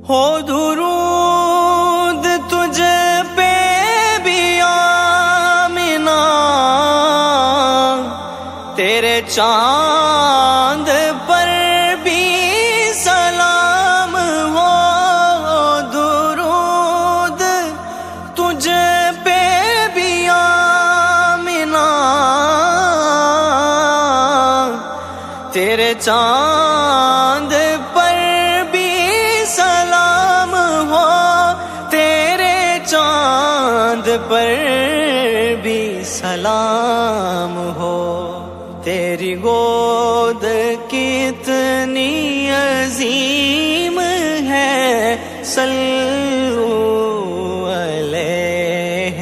ہو درود تجھ پہ بھی آمنہ، تیرے چاند پر بھی سلام ہو، درود تجھ پہ بھی آمنہ، تیرے چاند پر بھی سلام ہو، تیرے چاند پر بھی سلام ہو، تیری گود کتنی عظیم ہے، صلو علیہ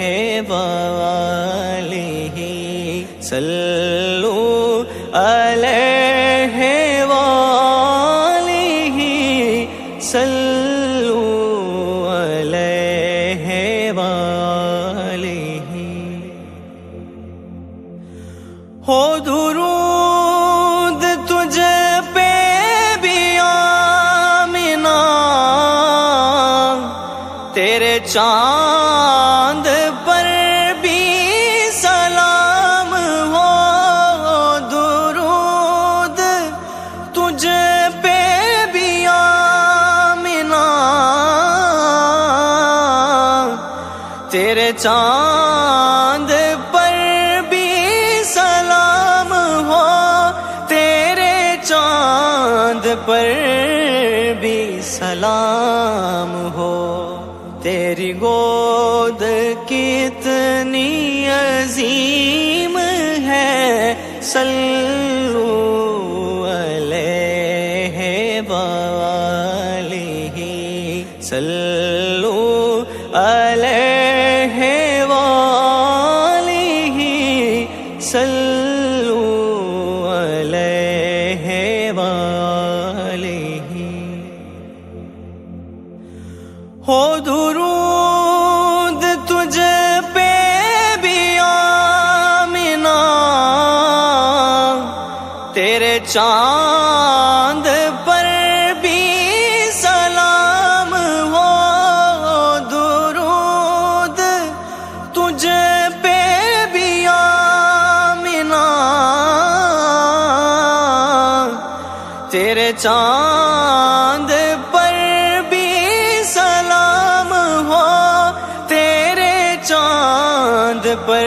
وآلہ، صلو علیہ وآلہ، صلو علیہ وآلہ۔ ہو درود تجھ پہ بھی آمنہ، تیرے چاند پر بھی سلام ہو، درود تجھ پہ بھی آمنہ، تیرے چاند پر بھی سلام ہو، تیرے چاند پر بھی سلام ہو، تیری گود کتنی عظیم ہے، صلو علیہ وآلہ، صلو علیہ وآلہ، صلو علیہ وآلہ۔ ہو درود تجھ پہ بھی آمنہ، تیرے چاند پر بھی سلام ہو، درود تجھ پہ بھی آمنہ، تیرے چاند پر بھی سلام ہو، تیرے چاند پر